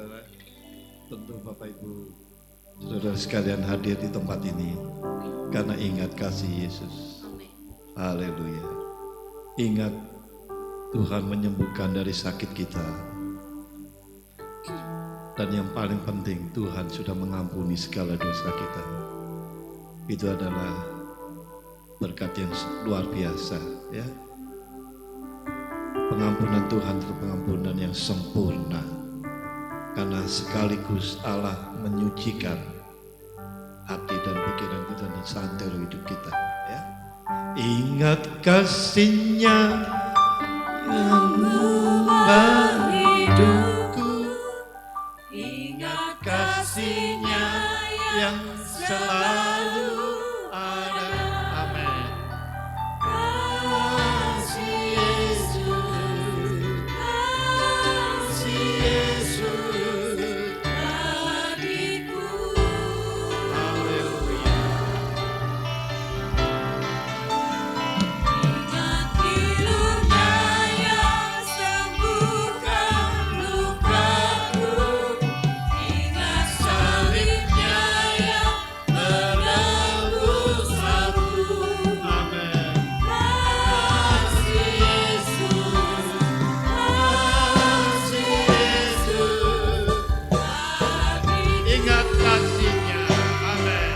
saudara, tentu Bapak Ibu, saudara sekalian hadir di tempat ini karena ingat kasih Yesus. Haleluya. Ingat Tuhan menyembuhkan dari sakit kita. Dan yang paling penting, Tuhan sudah mengampuni segala dosa kita. Itu adalah berkat yang luar biasa, ya. Pengampunan Tuhan itu pengampunan yang sempurna. Karena sekaligus Allah menyucikan hati dan pikiran kita dan santero hidup kita, ya. Ingat kasih-Nya yang mengubah hidupku, ingat kasih-Nya yang selalu ada. Amin. Kasih Yesus, kasih Yesus bagiku. Haleluya. Ingat hidupnya yang sembuhkan lukaku, ingat salibnya yang menebus aku. Amin. Kasih Yesus, bagiku. Ingat kasih-Nya. Amin.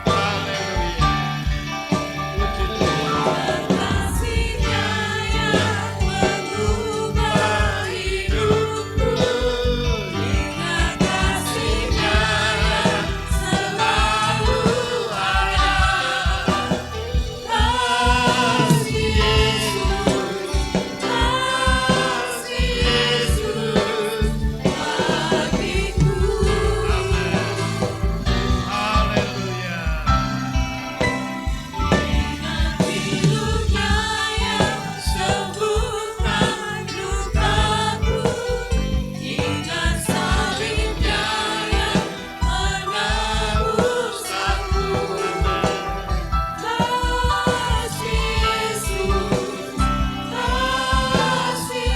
Haleluya. Puji Tuhan. Kasih-Nya yang mengubah hidupku, ingat kasih-Nya yang selalu ada. Kasih Yesus, bagiku. Haleluya. Ingat hidupnya yang sembuhkan lukaku, ingat salibnya yang menebus aku. Kasih Yesus, Kasih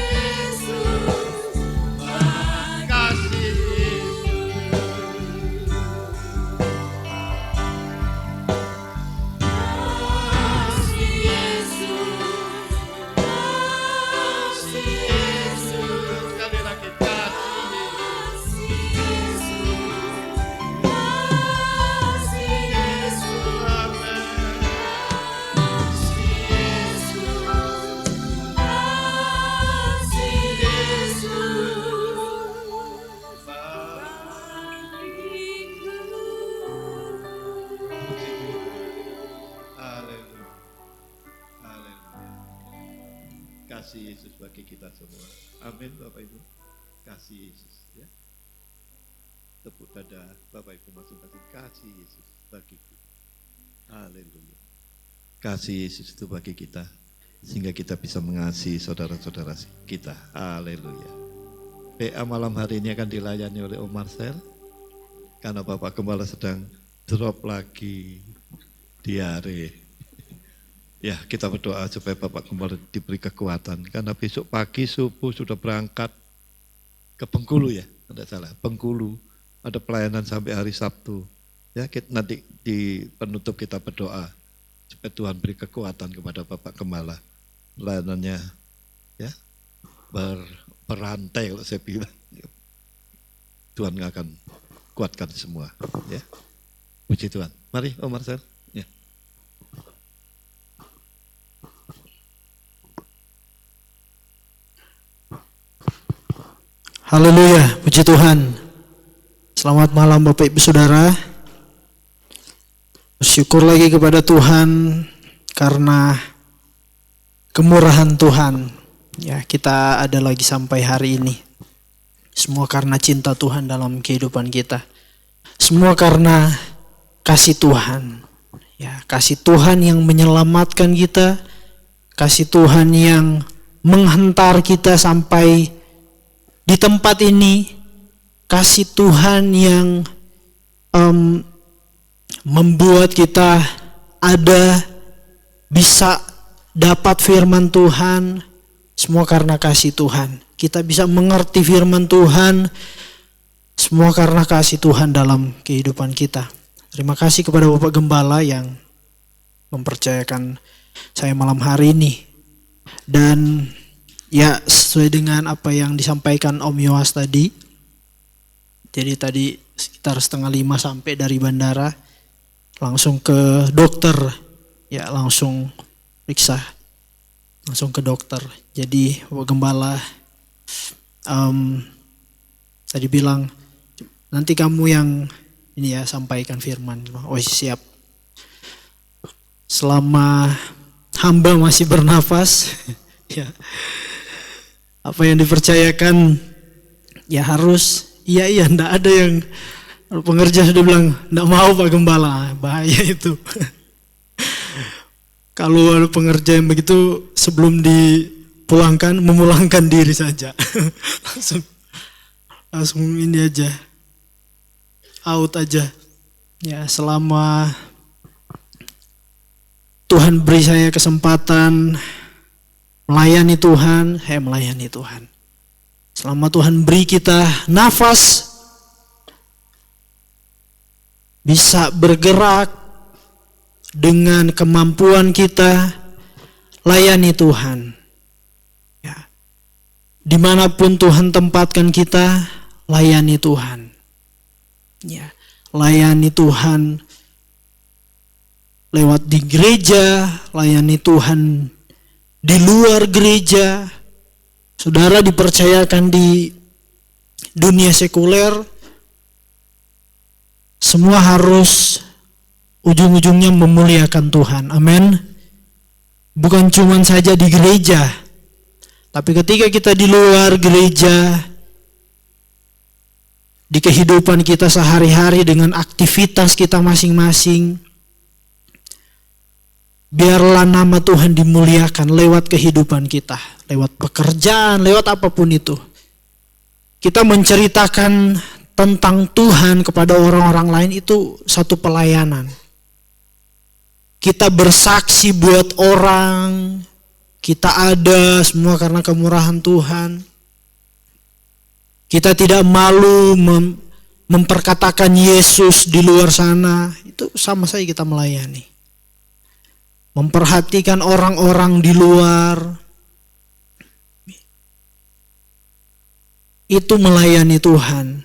sekali lagi Haleluya. Haleluya. Kasih Yesus bagi kita semua. Amin Bapak Ibu. Kasih Yesus, ya. Tepuk dada Bapak Ibu masing-masing. Kasih Yesus bagiku. Haleluya. Kasih Yesus itu bagi kita sehingga kita bisa mengasihi saudara-saudara kita. Haleluya. PA malam hari ini akan dilayani oleh Om Marcel karena Bapak Gembala sedang drop lagi diare. Ya, kita berdoa supaya Bapak Gembala diberi kekuatan karena besok pagi subuh sudah berangkat ke Bengkulu, ya, tidak salah. Bengkulu ada pelayanan sampai hari Sabtu. Ya, nanti di penutup kita berdoa supaya Tuhan beri kekuatan kepada Bapak Gembala. Pelayanannya, ya, berantai kalau saya bilang. Tuhan akan kuatkan semua, ya. Puji Tuhan. Mari Om Marcel. Ya. Haleluya, puji Tuhan. Selamat malam Bapak Ibu Saudara. Bersyukur lagi kepada Tuhan karena kemurahan Tuhan. Ya, kita ada lagi sampai hari ini. Semua karena cinta Tuhan dalam kehidupan kita. Semua karena kasih Tuhan. Ya, kasih Tuhan yang menyelamatkan kita. Kasih Tuhan yang menghantar kita sampai di tempat ini, kasih Tuhan yang membuat kita ada, bisa dapat firman Tuhan, semua karena kasih Tuhan. Kita bisa mengerti firman Tuhan, Semua karena kasih Tuhan dalam kehidupan kita. Terima kasih kepada Bapak Gembala yang mempercayakan saya malam hari ini. Dan ya, sesuai dengan apa yang disampaikan Om Yoas tadi. Jadi tadi sekitar 4:30 sampai dari bandara langsung ke dokter. Ya, langsung periksa. Langsung ke dokter. Jadi Bapak Gembala tadi bilang, nanti kamu yang ini ya sampaikan firman. Oh siap. Selama hamba masih bernafas, ya apa yang dipercayakan ya harus iya ndak ada yang pengerja sudah bilang ndak mau Pak Gembala, bahaya itu. Kalau ada pengerja yang begitu sebelum dipulangkan memulangkan diri saja. langsung ini aja, out aja. Ya, selama Tuhan beri saya kesempatan melayani Tuhan, saya melayani Tuhan. Selama Tuhan beri kita nafas, bisa bergerak dengan kemampuan kita, layani Tuhan. Ya. Dimanapun Tuhan tempatkan kita, layani Tuhan. Ya. Layani Tuhan lewat di gereja, layani Tuhan di luar gereja. Saudara dipercayakan di dunia sekuler, semua harus ujung-ujungnya memuliakan Tuhan. Amin. Bukan cuma saja di gereja, tapi ketika kita di luar gereja, di kehidupan kita sehari-hari dengan aktivitas kita masing-masing, biarlah nama Tuhan dimuliakan lewat kehidupan kita, lewat pekerjaan, lewat apapun itu. Kita menceritakan tentang Tuhan kepada orang-orang lain, itu satu pelayanan. Kita bersaksi buat orang, kita ada semua karena kemurahan Tuhan. Kita tidak malu memperkatakan Yesus di luar sana, itu sama saja kita melayani. Memperhatikan orang-orang di luar, itu melayani Tuhan.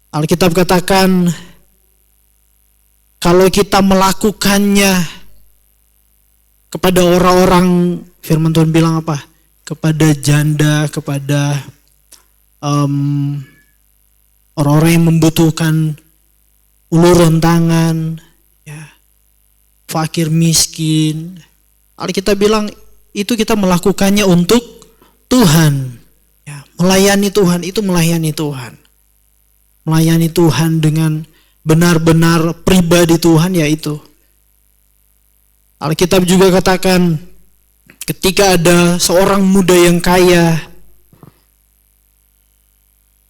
Alkitab katakan, kalau kita melakukannya kepada orang-orang, firman Tuhan bilang apa? Kepada janda, kepada orang-orang yang membutuhkan uluran tangan, ya, fakir miskin. Alkitab bilang itu kita melakukannya untuk Tuhan. Ya, melayani Tuhan itu melayani Tuhan. Melayani Tuhan dengan benar-benar pribadi Tuhan, yaitu Alkitab juga katakan ketika ada seorang muda yang kaya,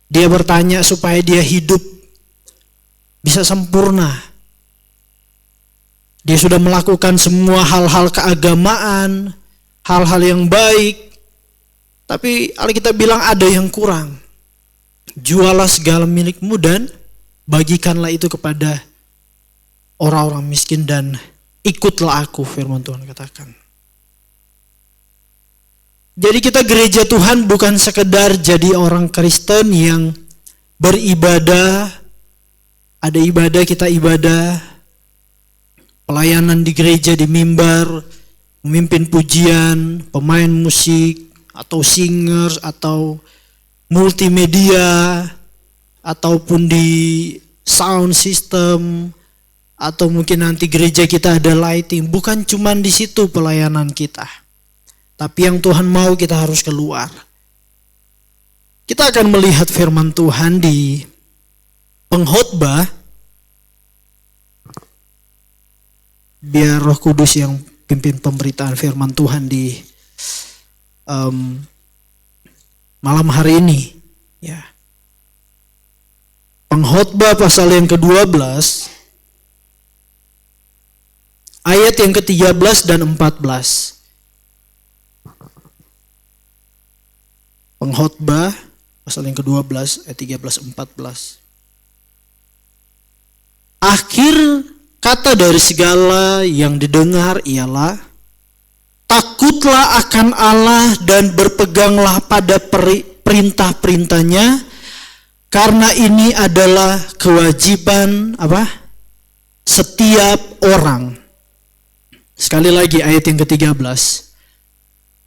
dia bertanya supaya dia hidup bisa sempurna. Dia sudah melakukan semua hal-hal keagamaan, hal-hal yang baik, tapi Alkitab bilang ada yang kurang. Jualah segala milikmu dan bagikanlah itu kepada orang-orang miskin dan ikutlah aku, firman Tuhan katakan. Jadi kita gereja Tuhan bukan sekedar jadi orang Kristen yang beribadah, ada ibadah, kita ibadah, pelayanan di gereja, di mimbar, memimpin pujian, pemain musik, atau singers, atau multimedia, ataupun di sound system, atau mungkin nanti gereja kita ada lighting. Bukan cuma di situ pelayanan kita, tapi yang Tuhan mau kita harus keluar. Kita akan melihat firman Tuhan di pengkhotbah. Biar Roh Kudus yang pimpin pemberitaan firman Tuhan di malam hari ini, ya. Pengkhotbah pasal yang ke-12 ayat yang ke-13 dan 14. Pengkhotbah pasal yang ke-12 ayat 13-14. Akhir kata dari segala yang didengar ialah takutlah akan Allah dan berpeganglah pada perintah-perintahnya, karena ini adalah kewajiban setiap orang. Sekali lagi ayat yang ke-13.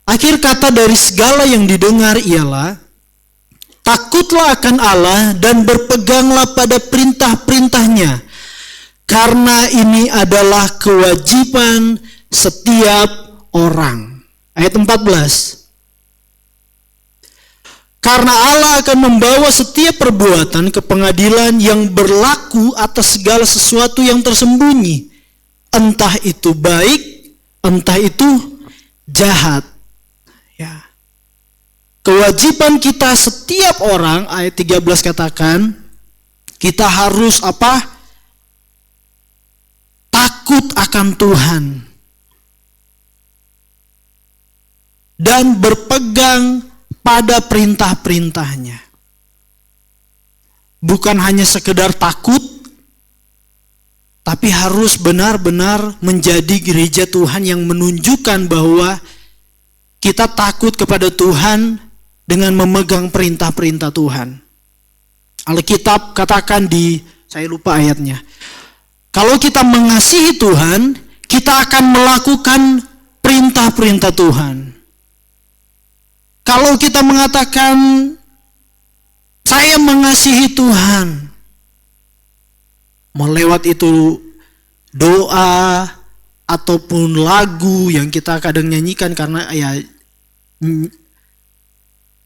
Akhir kata dari segala yang didengar ialah takutlah akan Allah dan berpeganglah pada perintah-perintahnya, karena ini adalah kewajiban setiap orang. Ayat 14. Karena Allah akan membawa setiap perbuatan ke pengadilan yang berlaku atas segala sesuatu yang tersembunyi, entah itu baik, entah itu jahat. Ya. Kewajiban kita setiap orang, ayat 13 katakan, kita harus takut akan Tuhan dan berpegang pada perintah-perintahnya. Bukan hanya sekedar takut, tapi harus benar-benar menjadi gereja Tuhan yang menunjukkan bahwa kita takut kepada Tuhan dengan memegang perintah-perintah Tuhan. Alkitab katakan saya lupa ayatnya. Kalau kita mengasihi Tuhan, kita akan melakukan perintah-perintah Tuhan. Kalau kita mengatakan, saya mengasihi Tuhan, mau lewat itu doa ataupun lagu yang kita kadang nyanyikan, karena ya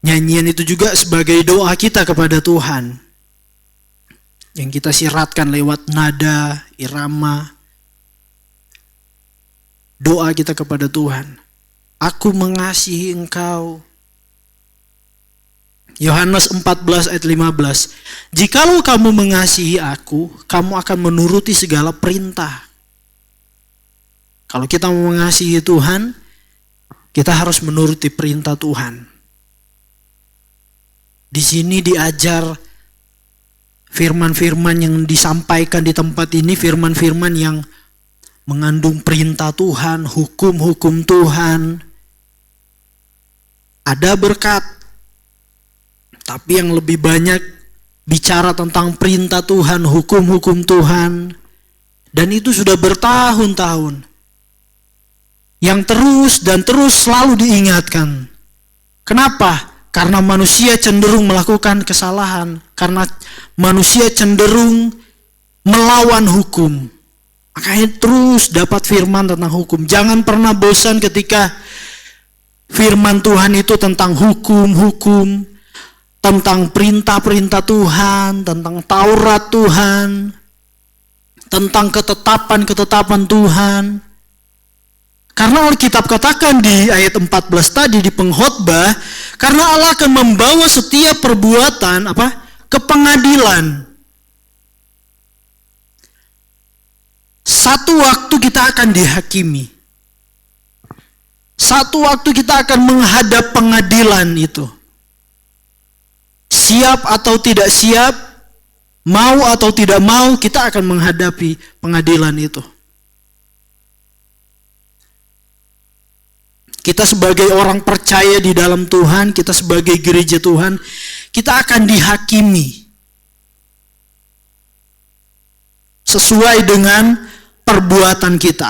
nyanyian itu juga sebagai doa kita kepada Tuhan. Yang kita siratkan lewat nada, irama, doa kita kepada Tuhan. Aku mengasihi engkau. Yohanes 14 ayat 15. Jikalau kamu mengasihi aku, kamu akan menuruti segala perintah. Kalau kita mau mengasihi Tuhan, kita harus menuruti perintah Tuhan. Di sini diajar firman-firman yang disampaikan di tempat ini, firman-firman yang mengandung perintah Tuhan, hukum-hukum Tuhan. Ada berkat, tapi yang lebih banyak bicara tentang perintah Tuhan, hukum-hukum Tuhan. Dan itu sudah bertahun-tahun, yang terus dan terus selalu diingatkan. Kenapa? Karena manusia cenderung melakukan kesalahan, karena manusia cenderung melawan hukum. Makanya terus dapat firman tentang hukum. Jangan pernah bosan ketika firman Tuhan itu tentang hukum-hukum, tentang perintah-perintah Tuhan, tentang Taurat Tuhan, tentang ketetapan-ketetapan Tuhan. Karena Alkitab katakan di ayat 14 tadi di pengkhotbah, karena Allah akan membawa setiap perbuatan ke pengadilan. Satu waktu kita akan dihakimi. Satu waktu kita akan menghadap pengadilan itu. Siap atau tidak siap, mau atau tidak mau, kita akan menghadapi pengadilan itu. Kita sebagai orang percaya di dalam Tuhan, kita sebagai gereja Tuhan, kita akan dihakimi sesuai dengan perbuatan kita.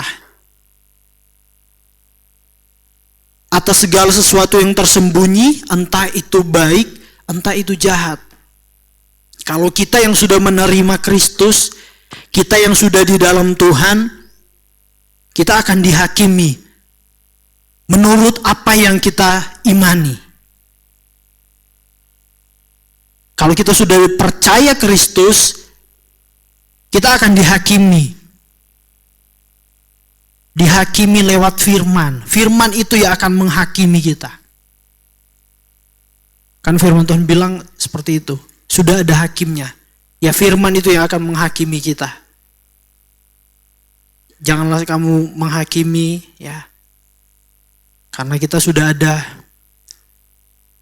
Atas segala sesuatu yang tersembunyi, entah itu baik, entah itu jahat. Kalau kita yang sudah menerima Kristus, kita yang sudah di dalam Tuhan, kita akan dihakimi menurut apa yang kita imani. Kalau kita sudah percaya Kristus, kita akan dihakimi. Dihakimi lewat firman. Firman itu yang akan menghakimi kita. Kan firman Tuhan bilang seperti itu. Sudah ada hakimnya. Ya firman itu yang akan menghakimi kita. Janganlah kamu menghakimi, ya. Karena kita sudah ada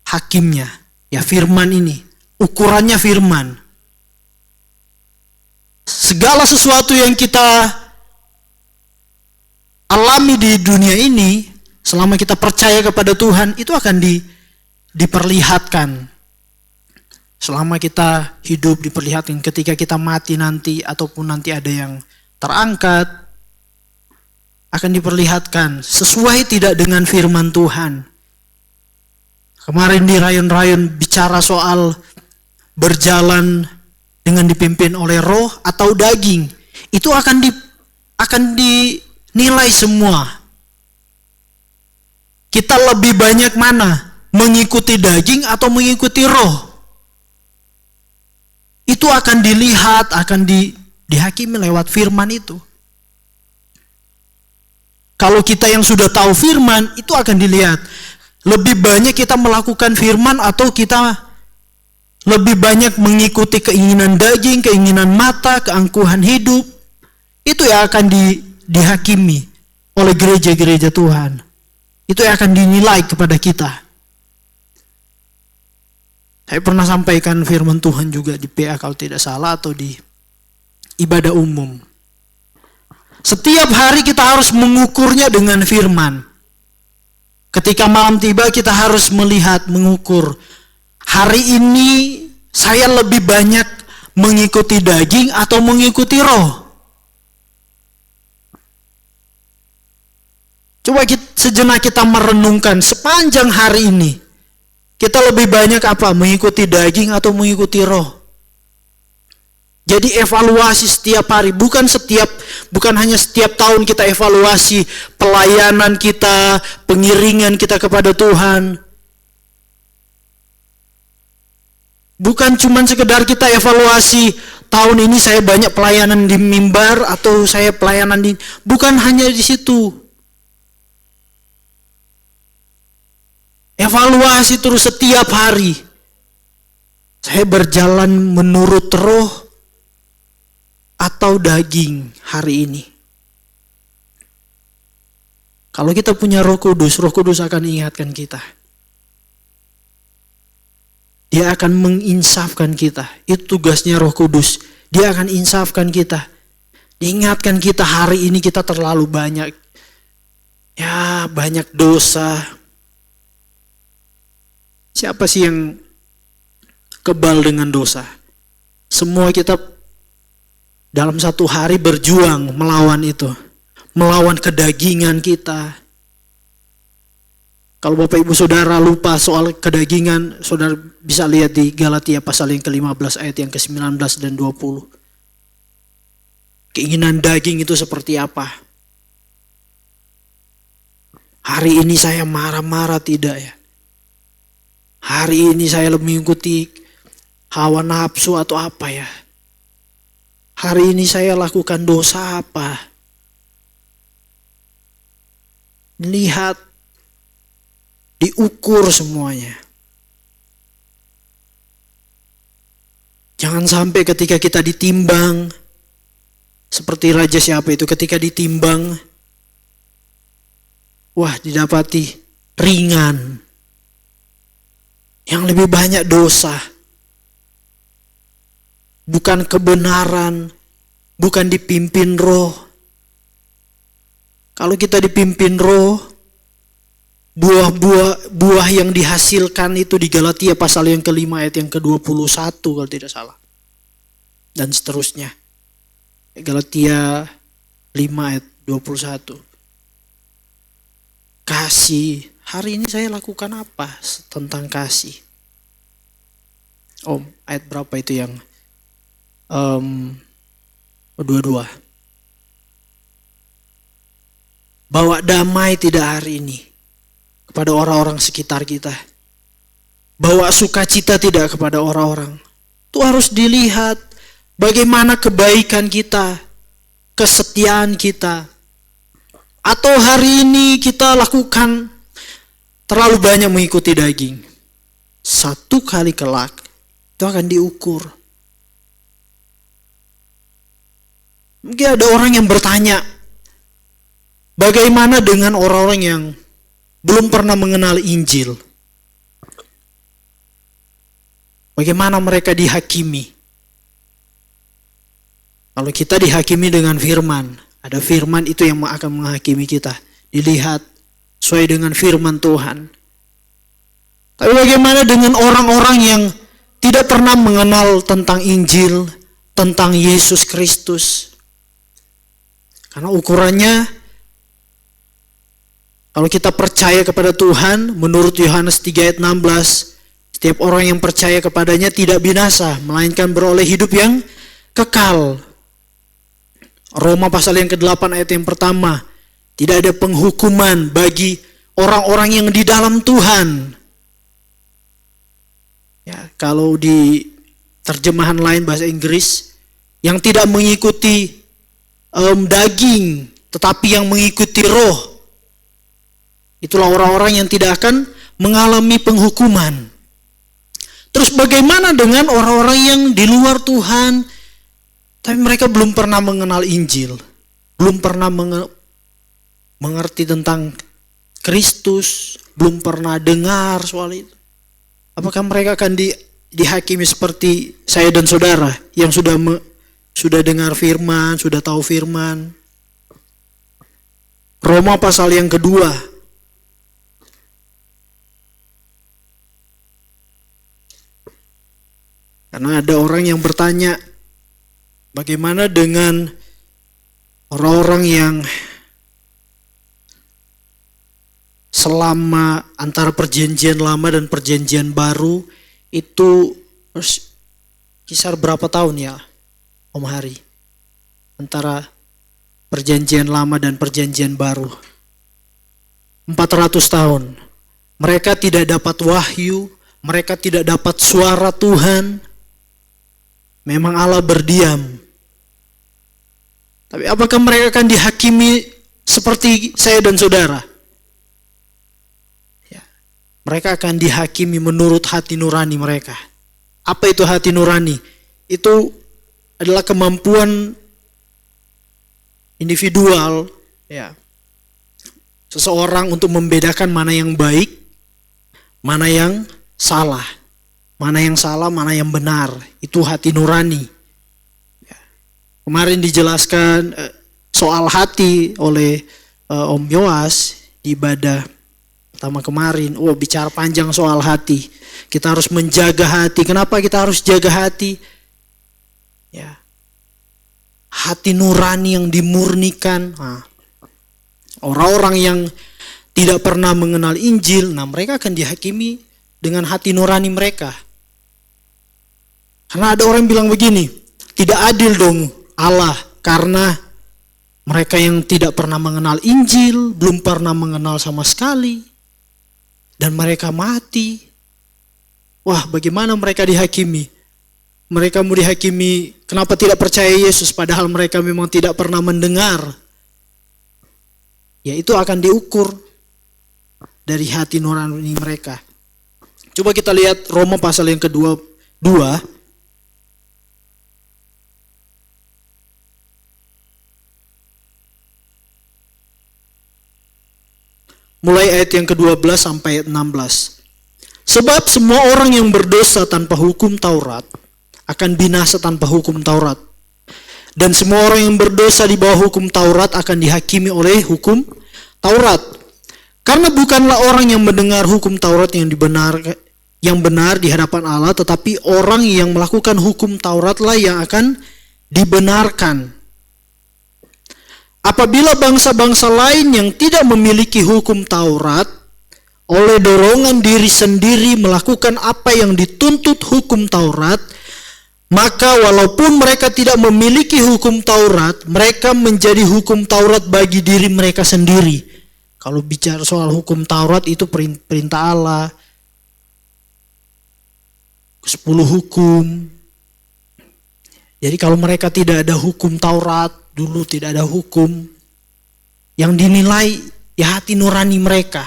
hakimnya, Ya firman ini, ukurannya firman. Segala sesuatu yang kita alami di dunia ini, selama kita percaya kepada Tuhan, itu akan diperlihatkan. Selama kita hidup diperlihatkan, ketika kita mati nanti, ataupun nanti ada yang terangkat, akan diperlihatkan sesuai tidak dengan firman Tuhan. Kemarin di rayon-rayon bicara soal berjalan dengan dipimpin oleh roh atau daging. Itu akan dinilai semua. Kita lebih banyak mana? Mengikuti daging atau mengikuti roh? Itu akan dilihat, akan dihakimi lewat firman itu. Kalau kita yang sudah tahu firman, itu akan dilihat. Lebih banyak kita melakukan firman atau kita lebih banyak mengikuti keinginan daging, keinginan mata, keangkuhan hidup. Itu yang akan dihakimi oleh gereja-gereja Tuhan. Itu yang akan dinilai kepada kita. Saya pernah sampaikan firman Tuhan juga di PA kalau tidak salah, atau di ibadah umum. Setiap hari kita harus mengukurnya dengan firman. Ketika malam tiba kita harus melihat, mengukur. Hari ini saya lebih banyak mengikuti daging atau mengikuti roh? Coba sejenak kita merenungkan sepanjang hari ini. Kita lebih banyak apa? Mengikuti daging atau mengikuti roh? Jadi evaluasi setiap hari, bukan hanya setiap tahun kita evaluasi pelayanan kita, pengiringan kita kepada Tuhan. Bukan cuma sekedar kita evaluasi tahun ini saya banyak pelayanan di mimbar atau saya pelayanan di, bukan hanya di situ. Evaluasi terus setiap hari. Saya berjalan menurut roh atau daging hari ini. Kalau kita punya Roh Kudus akan ingatkan kita. Dia akan menginsafkan kita. Itu tugasnya Roh Kudus. Dia akan insafkan kita. Diingatkan kita hari ini kita terlalu banyak. Ya, banyak dosa. Siapa sih yang kebal dengan dosa? Semua kita dalam satu hari berjuang melawan itu. Melawan kedagingan kita. Kalau Bapak Ibu Saudara lupa soal kedagingan, Saudara bisa lihat di Galatia pasal yang ke-15 ayat yang ke-19 dan 20. Keinginan daging itu seperti apa? Hari ini saya marah-marah tidak ya? Hari ini saya mengikuti hawa nafsu atau apa ya? Hari ini saya lakukan dosa apa? Lihat, diukur semuanya. Jangan sampai ketika kita ditimbang, seperti raja siapa itu, ketika ditimbang, wah didapati ringan. Yang lebih banyak dosa. Bukan kebenaran, bukan dipimpin roh. Kalau kita dipimpin roh, buah yang dihasilkan itu di Galatia pasal yang ke-5 ayat yang ke-21 kalau tidak salah. Dan seterusnya. Galatia 5 ayat 21. Kasih. Hari ini saya lakukan apa tentang kasih? Ayat berapa itu yang 22. Bawa damai tidak hari ini kepada orang-orang sekitar kita. Bawa sukacita tidak kepada orang-orang. Itu harus dilihat bagaimana kebaikan kita, kesetiaan kita. Atau hari ini kita lakukan terlalu banyak mengikuti daging. Satu kali kelak itu akan diukur. Mungkin ada orang yang bertanya, bagaimana dengan orang-orang yang belum pernah mengenal Injil? Bagaimana mereka dihakimi? Kalau kita dihakimi dengan firman, ada firman itu yang akan menghakimi kita. Dilihat sesuai dengan firman Tuhan. Tapi bagaimana dengan orang-orang yang tidak pernah mengenal tentang Injil, tentang Yesus Kristus? Karena ukurannya, kalau kita percaya kepada Tuhan, menurut Yohanes 3 ayat 16, setiap orang yang percaya kepadanya tidak binasa, melainkan beroleh hidup yang kekal. Roma pasal yang ke-8 ayat yang pertama, tidak ada penghukuman bagi orang-orang yang di dalam Tuhan. Ya, kalau di terjemahan lain bahasa Inggris, yang tidak mengikuti daging, tetapi yang mengikuti roh, itulah orang-orang yang tidak akan mengalami penghukuman. Terus bagaimana dengan orang-orang yang di luar Tuhan, tapi mereka belum pernah mengenal Injil, belum pernah mengerti tentang Kristus, belum pernah dengar soal itu? Apakah mereka akan dihakimi seperti saya dan saudara yang sudah dengar firman, sudah tahu firman? Roma pasal yang kedua. Karena ada orang yang bertanya, bagaimana dengan orang-orang yang selama antara perjanjian lama dan perjanjian baru itu kisar berapa tahun ya, Om Hari? Antara perjanjian lama dan perjanjian baru. 400 tahun. Mereka tidak dapat wahyu, mereka tidak dapat suara Tuhan. Memang Allah berdiam. Tapi apakah mereka akan dihakimi seperti saya dan saudara? Ya, mereka akan dihakimi menurut hati nurani mereka. Apa itu hati nurani? Itu adalah kemampuan individual, ya, seseorang untuk membedakan mana yang baik, mana yang salah. Mana yang salah, mana yang benar. Itu hati nurani. Kemarin dijelaskan soal hati oleh Om Yoas di ibadah pertama kemarin. Bicara panjang soal hati. Kita harus menjaga hati. Kenapa kita harus jaga hati? Ya, hati nurani yang dimurnikan. Orang-orang yang tidak pernah mengenal Injil, mereka akan dihakimi dengan hati nurani mereka. Karena ada orang bilang begini, tidak adil dong Allah, karena mereka yang tidak pernah mengenal Injil, belum pernah mengenal sama sekali, dan mereka mati. Wah, bagaimana mereka dihakimi? Mereka mau dihakimi kenapa tidak percaya Yesus, padahal mereka memang tidak pernah mendengar. Ya, itu akan diukur dari hati nurani mereka. Coba kita lihat Roma pasal yang kedua, 2. Mulai ayat yang ke-12 sampai ayat 16. Sebab semua orang yang berdosa tanpa hukum Taurat akan binasa tanpa hukum Taurat. Dan semua orang yang berdosa di bawah hukum Taurat akan dihakimi oleh hukum Taurat. Karena bukanlah orang yang mendengar hukum Taurat yang benar di hadapan Allah, tetapi orang yang melakukan hukum Tauratlah yang akan dibenarkan. Apabila bangsa-bangsa lain yang tidak memiliki hukum Taurat, oleh dorongan diri sendiri melakukan apa yang dituntut hukum Taurat, maka walaupun mereka tidak memiliki hukum Taurat, mereka menjadi hukum Taurat bagi diri mereka sendiri. Kalau bicara soal hukum Taurat, itu perintah Allah, 10 hukum. Jadi kalau mereka tidak ada hukum Taurat, dulu tidak ada hukum, yang dinilai ya hati nurani mereka.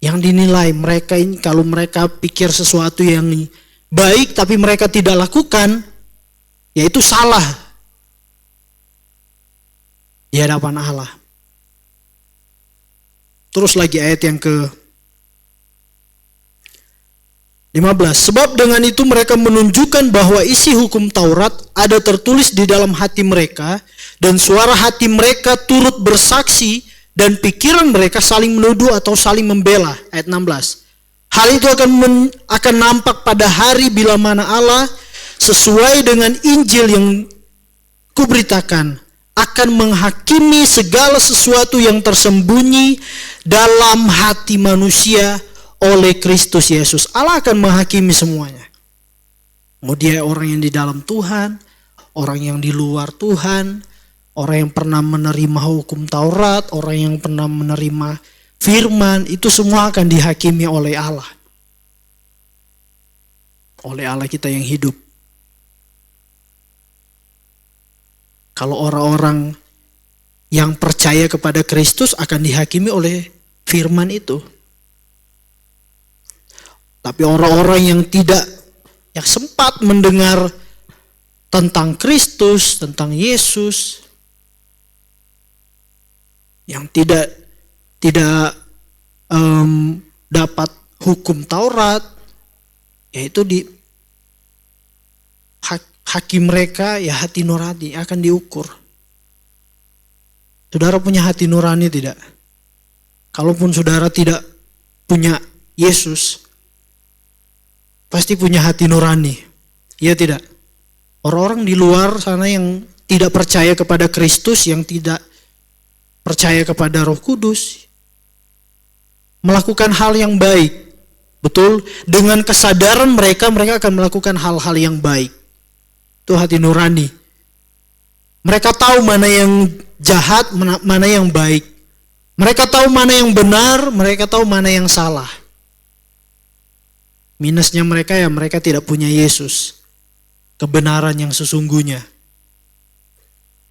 Yang dinilai mereka ini, kalau mereka pikir sesuatu yang baik tapi mereka tidak lakukan, ya itu salah di hadapan Allah. Terus lagi ayat yang 15. Sebab dengan itu mereka menunjukkan bahwa isi hukum Taurat ada tertulis di dalam hati mereka, dan suara hati mereka turut bersaksi, dan pikiran mereka saling menuduh atau saling membela. Ayat 16. Hal itu akan nampak pada hari bila mana Allah sesuai dengan Injil yang kuberitakan akan menghakimi segala sesuatu yang tersembunyi dalam hati manusia oleh Kristus Yesus. Allah akan menghakimi semuanya. Mau dia orang yang di dalam Tuhan, orang yang di luar Tuhan, orang yang pernah menerima hukum Taurat, orang yang pernah menerima firman, itu semua akan dihakimi oleh Allah. Oleh Allah kita yang hidup. Kalau orang-orang yang percaya kepada Kristus akan dihakimi oleh firman itu. Tapi orang-orang yang sempat mendengar tentang Kristus, tentang Yesus, yang tidak dapat hukum Taurat, yaitu di hakim mereka ya hati nurani akan diukur. Saudara punya hati nurani tidak? Kalaupun saudara tidak punya Yesus, pasti punya hati nurani. Iya tidak? Orang-orang di luar sana yang tidak percaya kepada Kristus, yang tidak percaya kepada Roh Kudus, melakukan hal yang baik. Betul? Dengan kesadaran mereka akan melakukan hal-hal yang baik. Itu hati nurani. Mereka tahu mana yang jahat, mana yang baik. Mereka tahu mana yang benar, mereka tahu mana yang salah. Minusnya mereka ya mereka tidak punya Yesus, kebenaran yang sesungguhnya.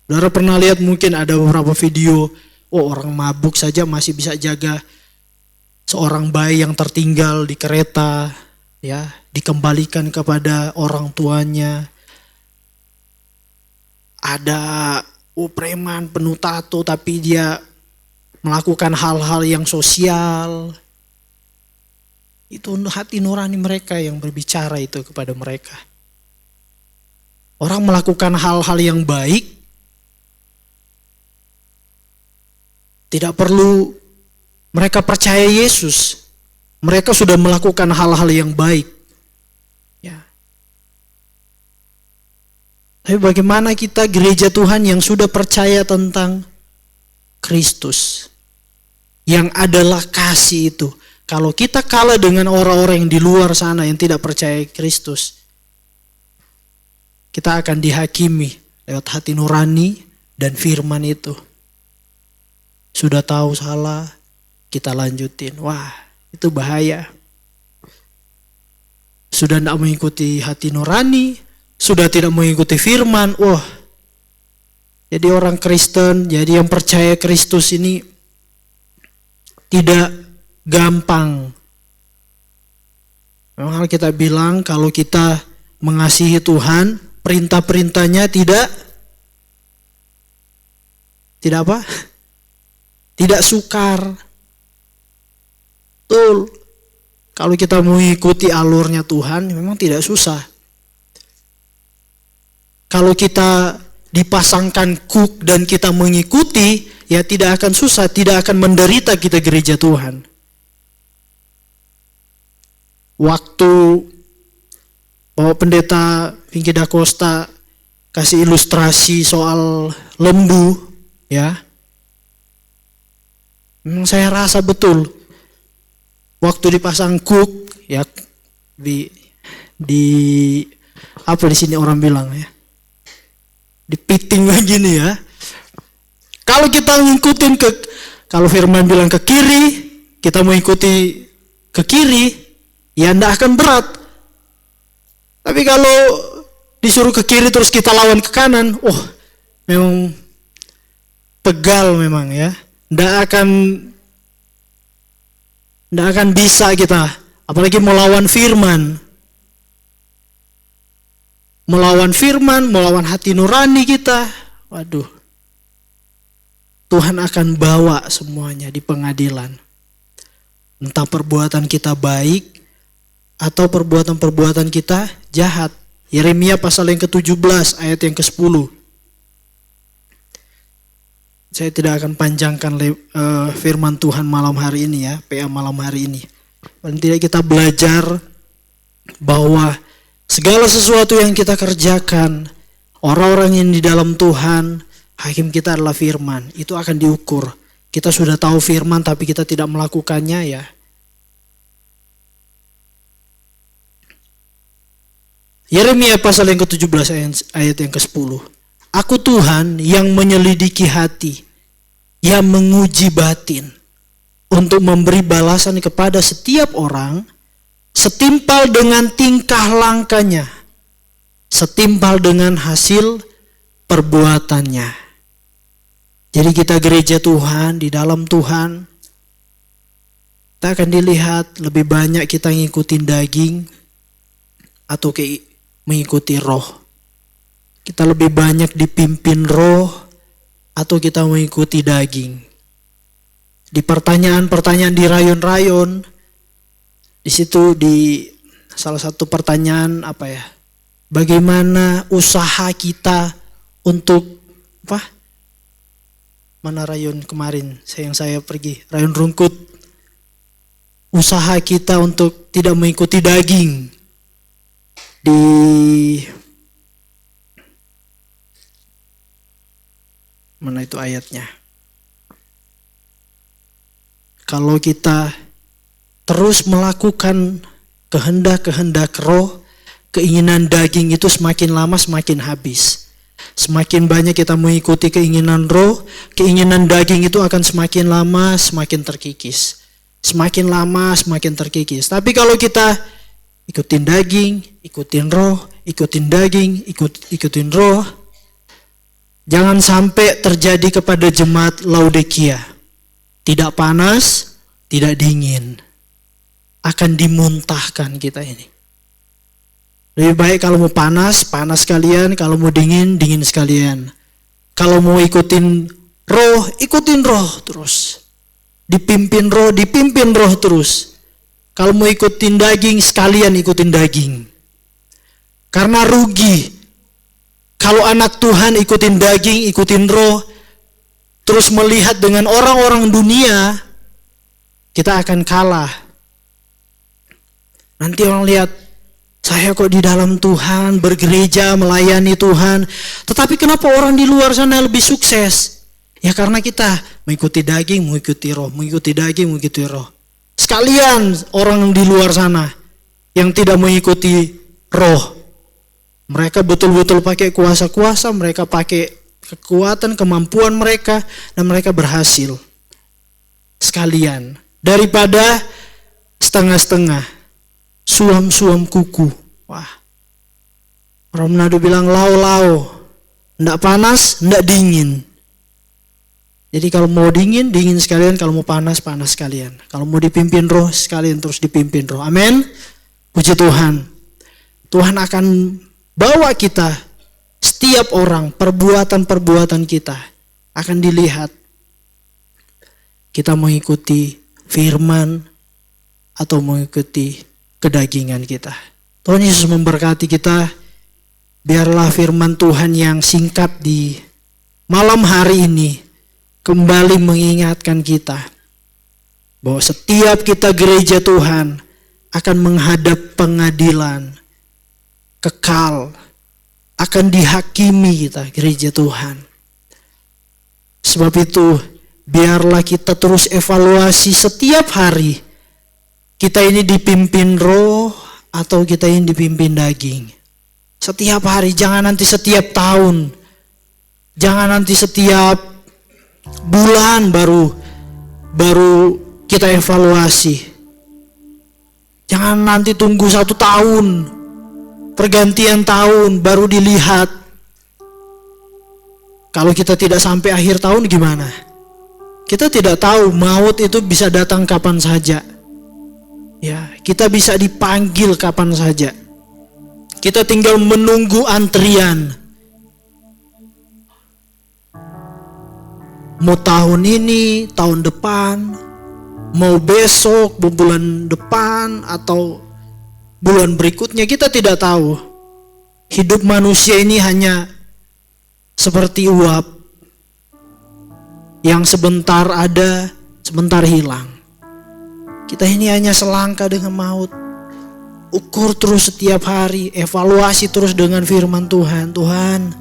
Saudara pernah lihat mungkin ada beberapa video, orang mabuk saja masih bisa jaga seorang bayi yang tertinggal di kereta, ya, dikembalikan kepada orang tuanya. Ada preman penuh tato tapi dia melakukan hal-hal yang sosial. Itu hati nurani mereka yang berbicara itu kepada mereka. Orang melakukan hal-hal yang baik, tidak perlu mereka percaya Yesus. Mereka sudah melakukan hal-hal yang baik. Ya. Tapi bagaimana kita gereja Tuhan yang sudah percaya tentang Kristus, yang adalah kasih itu. Kalau kita kalah dengan orang-orang yang di luar sana yang tidak percaya Kristus, kita akan dihakimi lewat hati nurani dan firman itu. Sudah tahu salah, kita lanjutin. Wah, itu bahaya. Sudah tidak mengikuti hati nurani, sudah tidak mengikuti firman. Wah, jadi orang Kristen, jadi yang percaya Kristus ini tidak gampang. Memang kita bilang kalau kita mengasihi Tuhan, perintah-perintahnya tidak apa? Tidak sukar. Betul. Kalau kita mengikuti alurnya Tuhan, memang tidak susah. Kalau kita dipasangkan kuk dan kita mengikuti, ya tidak akan susah, tidak akan menderita kita gereja Tuhan. Waktu Bapak Pendeta Vicky Da Costa kasih ilustrasi soal lembu, ya, memang saya rasa betul. Waktu dipasang kuk, ya, di apa di sini orang bilang ya, dipiting begini ya. Kalau kita ngikutin kalau firman bilang ke kiri, kita mengikuti ke kiri, ya ndak akan berat. Tapi kalau disuruh ke kiri terus kita lawan ke kanan, memang pegal memang ya. Ndak akan bisa kita, apalagi melawan firman. Melawan hati nurani kita. Waduh. Tuhan akan bawa semuanya di pengadilan. Entah perbuatan kita baik atau perbuatan-perbuatan kita jahat. Yeremia pasal yang ke-17 ayat yang ke-10. Saya tidak akan panjangkan firman Tuhan malam hari ini ya, PA malam hari ini. Paling tidak kita belajar bahwa segala sesuatu yang kita kerjakan, orang-orang yang di dalam Tuhan, hakim kita adalah firman, itu akan diukur. Kita sudah tahu firman tapi kita tidak melakukannya ya. Yeremia pasal yang ke-17 ayat yang ke-10. Aku Tuhan yang menyelidiki hati, yang menguji batin, untuk memberi balasan kepada setiap orang setimpal dengan tingkah langkahnya, setimpal dengan hasil perbuatannya. Jadi kita gereja Tuhan, di dalam Tuhan, kita akan dilihat lebih banyak kita ngikutin daging atau mengikuti roh. Kita lebih banyak dipimpin roh atau kita mengikuti daging. Di pertanyaan-pertanyaan di rayon-rayon, di situ di salah satu pertanyaan apa ya? Bagaimana usaha kita untuk apa? Mana rayon kemarin yang saya pergi, rayon Rungkut. Usaha kita untuk tidak mengikuti daging. Di mana itu ayatnya? Kalau kita terus melakukan kehendak-kehendak roh, keinginan daging itu semakin lama semakin habis. Semakin banyak kita mengikuti keinginan roh, keinginan daging itu akan semakin lama semakin terkikis. Semakin lama semakin terkikis. Tapi kalau kita ikutin daging, ikutin roh, ikutin daging, ikutin roh, jangan sampai terjadi kepada jemaat Laodikia. Tidak panas, tidak dingin. Akan dimuntahkan kita ini. Lebih baik kalau mau panas, panas sekalian. Kalau mau dingin, dingin sekalian. Kalau mau ikutin roh terus. Dipimpin roh terus. Kalau mau ikutin daging, sekalian ikutin daging. Karena rugi. Kalau anak Tuhan ikutin daging, ikutin roh, terus melihat dengan orang-orang dunia, kita akan kalah. Nanti orang lihat, saya kok di dalam Tuhan, bergereja, melayani Tuhan. Tetapi kenapa orang di luar sana lebih sukses? Ya karena kita mengikuti daging, mengikuti roh, mengikuti daging, mengikuti roh. Sekalian orang di luar sana yang tidak mengikuti roh, mereka betul-betul pakai kuasa-kuasa, mereka pakai kekuatan, kemampuan mereka, dan mereka berhasil. Sekalian, daripada setengah-setengah, suam-suam kuku. Wah, orang Manado bilang lau-lau, ndak panas, ndak dingin. Jadi kalau mau dingin, dingin sekalian, kalau mau panas, panas sekalian. Kalau mau dipimpin roh, sekalian terus dipimpin roh. Amin. Puji Tuhan. Tuhan akan bawa kita, setiap orang, perbuatan-perbuatan kita akan dilihat. Kita mengikuti firman atau mengikuti kedagingan kita. Tuhan Yesus memberkati kita. Biarlah firman Tuhan yang singkat di malam hari ini kembali mengingatkan kita bahwa setiap kita gereja Tuhan akan menghadap pengadilan kekal, akan dihakimi kita gereja Tuhan. Sebab itu biarlah kita terus evaluasi setiap hari, kita ini dipimpin roh atau kita ini dipimpin daging. Setiap hari, jangan nanti setiap tahun, jangan nanti setiap bulan baru kita evaluasi. Jangan nanti tunggu 1 tahun, pergantian tahun baru dilihat. Kalau kita tidak sampai akhir tahun gimana? Kita tidak tahu, maut itu bisa datang kapan saja. Ya, kita bisa dipanggil kapan saja. Kita tinggal menunggu antrian. Mau tahun ini, tahun depan, mau besok, bulan depan, atau bulan berikutnya kita tidak tahu. Hidup manusia ini hanya seperti uap yang sebentar ada, sebentar hilang. Kita ini hanya selangkah dengan maut. Ukur terus setiap hari, evaluasi terus dengan firman Tuhan. Tuhan,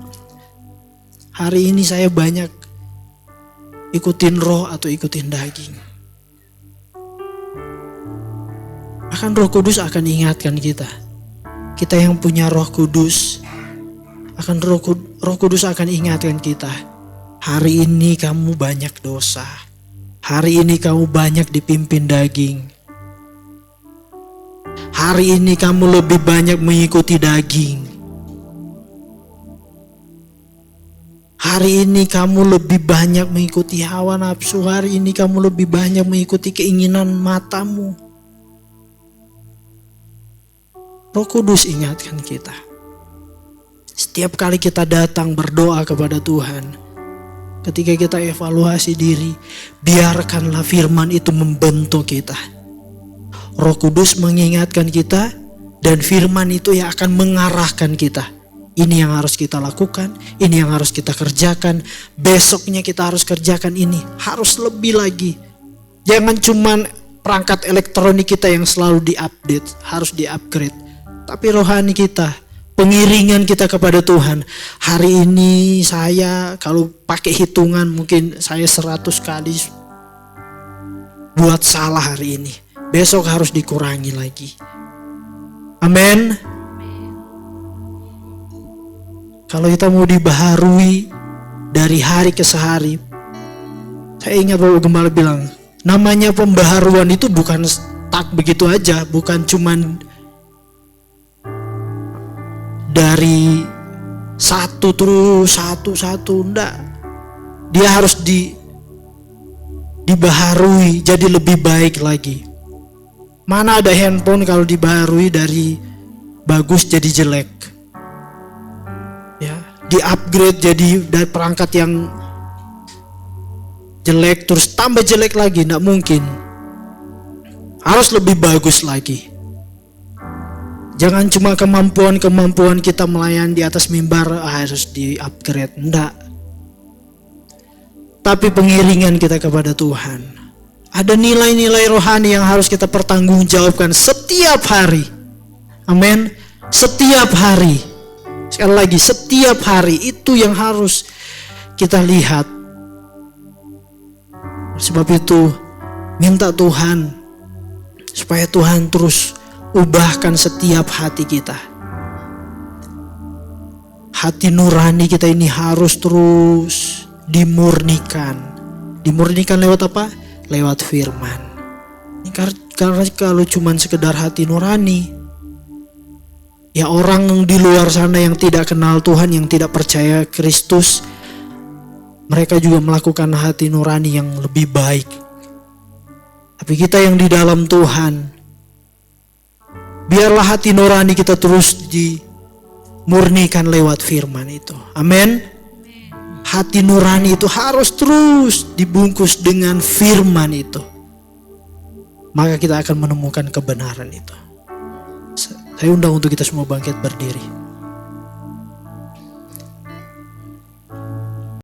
hari ini saya banyak ikutin roh atau ikutin daging. Bahkan Roh Kudus akan ingatkan kita. Kita yang punya Roh Kudus, Roh Kudus akan ingatkan kita. Hari ini kamu banyak dosa. Hari ini kamu banyak dipimpin daging. Hari ini kamu lebih banyak mengikuti daging. Hari ini kamu lebih banyak mengikuti hawa nafsu. Hari ini kamu lebih banyak mengikuti keinginan matamu. Roh Kudus ingatkan kita. Setiap kali kita datang berdoa kepada Tuhan, ketika kita evaluasi diri, biarkanlah firman itu membentuk kita. Roh Kudus mengingatkan kita dan firman itu yang akan mengarahkan kita. Ini yang harus kita lakukan, ini yang harus kita kerjakan. Besoknya kita harus kerjakan ini, harus lebih lagi. Jangan cuman perangkat elektronik kita yang selalu diupdate, harus diupgrade. Tapi rohani kita, pengiringan kita kepada Tuhan. Hari ini saya kalau pakai hitungan mungkin saya 100 kali buat salah hari ini. Besok harus dikurangi lagi. Amin. Kalau kita mau dibaharui dari hari ke hari. Saya ingat Bapak Gembala bilang, namanya pembaharuan itu bukan stuck begitu aja. Bukan cuman dari satu terus satu enggak. Dia harus dibaharui jadi lebih baik lagi. Mana ada handphone kalau dibaharui dari bagus jadi jelek. Ya, di-upgrade jadi dari perangkat yang jelek terus tambah jelek lagi, enggak mungkin. Harus lebih bagus lagi. Jangan cuma kemampuan kita melayani di atas mimbar harus di-upgrade, enggak. Tapi pengiringan kita kepada Tuhan. Ada nilai-nilai rohani yang harus kita pertanggungjawabkan setiap hari. Amin. Setiap hari. Sekali lagi, setiap hari itu yang harus kita lihat. Sebab itu, minta Tuhan supaya Tuhan terus ubahkan setiap hati kita. Hati nurani kita ini harus terus dimurnikan. Dimurnikan lewat apa? Lewat firman. Karena kalau cuman sekedar hati nurani, ya orang di luar sana yang tidak kenal Tuhan, yang tidak percaya Kristus, mereka juga melakukan hati nurani yang lebih baik. Tapi kita yang di dalam Tuhan, biarlah hati nurani kita terus dimurnikan lewat firman itu. Amin. Hati nurani itu harus terus dibungkus dengan firman itu. Maka kita akan menemukan kebenaran itu. Saya undang untuk kita semua bangkit berdiri.